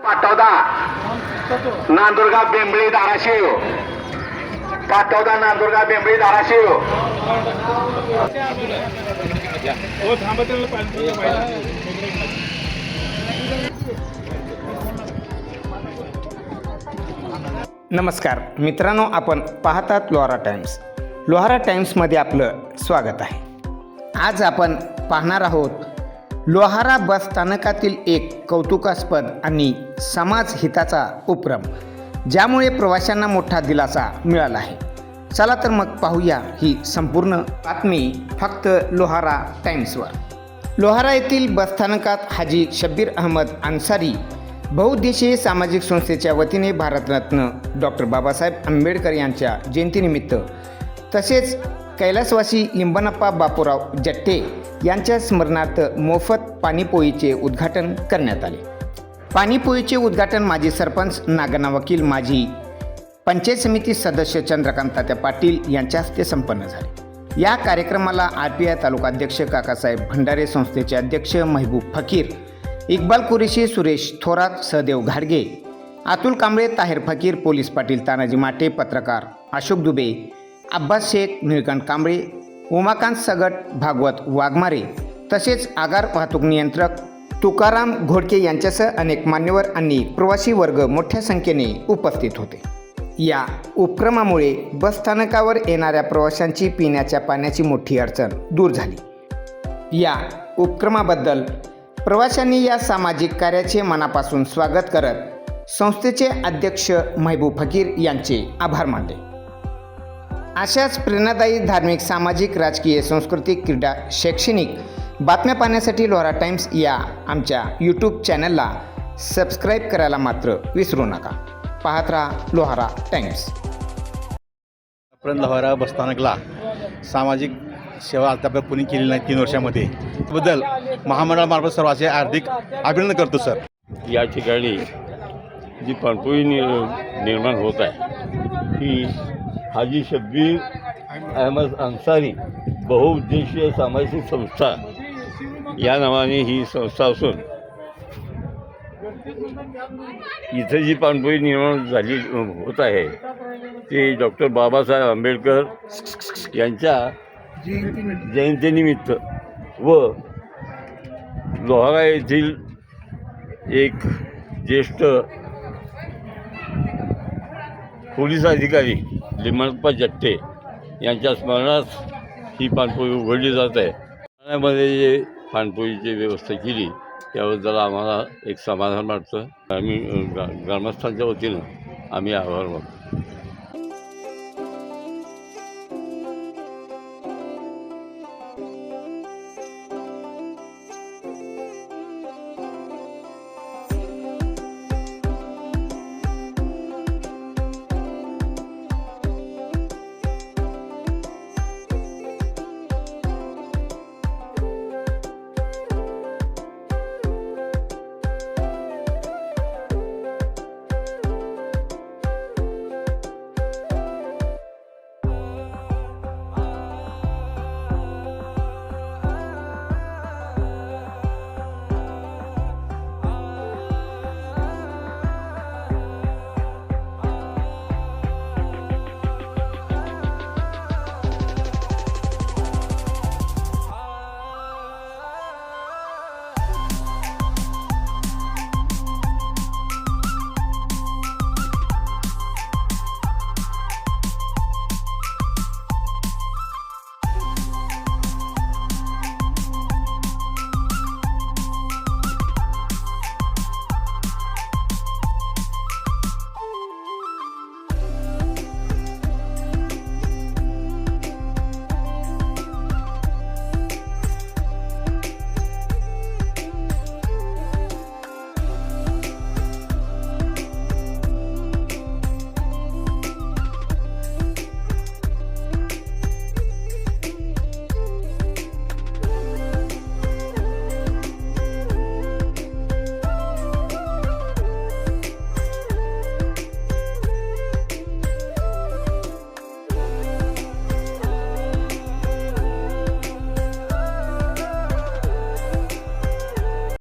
पाटवदा नांदुरगाव बेंबळी धाराशिव. पाटवदा नांदुरगाव बेंबळी धाराशिव. नमस्कार मित्रांनो, आपण पाहतात लोहारा टाइम्स. लोहारा टाइम्समध्ये आपलं स्वागत आहे. आज आपण पाहणार आहोत लोहारा बस स्थानकातील एक कौतुकास्पद आणि समाजहिताचा उपक्रम, ज्यामुळे प्रवाशांना मोठा दिलासा मिळाला आहे. चला तर मग पाहूया ही संपूर्ण बातमी फक्त लोहारा टाइम्सवर. लोहारा येथील बसस्थानकात हाजी शब्बीर अहमद अन्सारी बहुउद्देशीय सामाजिक संस्थेच्या वतीने भारतरत्न डॉक्टर बाबासाहेब आंबेडकर यांच्या जयंतीनिमित्त तसेच कैलासवासी लिंबनप्पा बापूराव जट्टे यांच्या स्मरणार्थ मोफत पाणीपोईचे उद्घाटन करण्यात आले. पाणीपोईचे उद्घाटन माजी सरपंच नागना वकील, माजी पंचायत समिती सदस्य चंद्रकांत तात्या पाटील यांच्या हस्ते संपन्न झाले. या कार्यक्रमाला RPI तालुकाध्यक्ष काकासाहेब भंडारे, संस्थेचे अध्यक्ष महबूब फकीर, इक्बाल कुरेशी, सुरेश थोरात, सहदेव घाडगे, अतुल कांबळे, ताहेर फकीर, पोलीस पाटील तानाजी माटे, पत्रकार अशोक दुबे, अब्बास शेख, निळकंठ कांबळे, उमाकांत सगट, भागवत वाघमारे तसेच आगार वाहतूक नियंत्रक तुकाराम घोडके यांच्यासह अनेक मान्यवर आणि प्रवासी वर्ग मोठ्या संख्येने उपस्थित होते. या उपक्रमामुळे बसस्थानकावर येणाऱ्या प्रवाशांची पिण्याच्या पाण्याची मोठी अडचण दूर झाली. या उपक्रमाबद्दल प्रवाशांनी या सामाजिक कार्याचे मनापासून स्वागत करत संस्थेचे अध्यक्ष महबूब फकीर यांचे आभार मानले. अशाच प्रेरणादायी धार्मिक, सामाजिक, राजकीय, सांस्कृतिक, क्रीडा, शैक्षणिक बातम्या पाहण्यासाठी लोहारा टाइम्स या आमच्या YouTube चॅनलला सबस्क्राईब करायला मात्र विसरू नका. पाहत राहा लोहारा टाइम्स. लोहारा बसस्थानकला सामाजिक सेवा आतापर्यंत कोणी केलेली नाही 3 वर्षामध्ये. बद्दल महामंडळामार्फत सर्वांचे हार्दिक अभिनंदन करतो सर. या ठिकाणी जी पाणपोई निर्माण होत आहे ही हाजी शब्बीर अहमद अन्सारी बहुउद्देशीय सामाजिक संस्था या नावाने ही संस्था असून इथं जी पाणपोई निर्माण झाली होत आहे ती डॉक्टर बाबासाहेब आंबेडकर यांच्या जयंतीनिमित्त व लोहारा येथील एक ज्येष्ठ पोलीस अधिकारी लिंबनप्पा जट्टे यांच्या स्मरणार्थ ही पाणपोई उघडली जात आहे. ठाण्यामध्ये जे पाणपोईची व्यवस्था केली त्याबद्दल आम्हाला एक समाधान वाटतं. आम्ही ग्रामस्थांच्या वतीनं आम्ही आभार मानतो.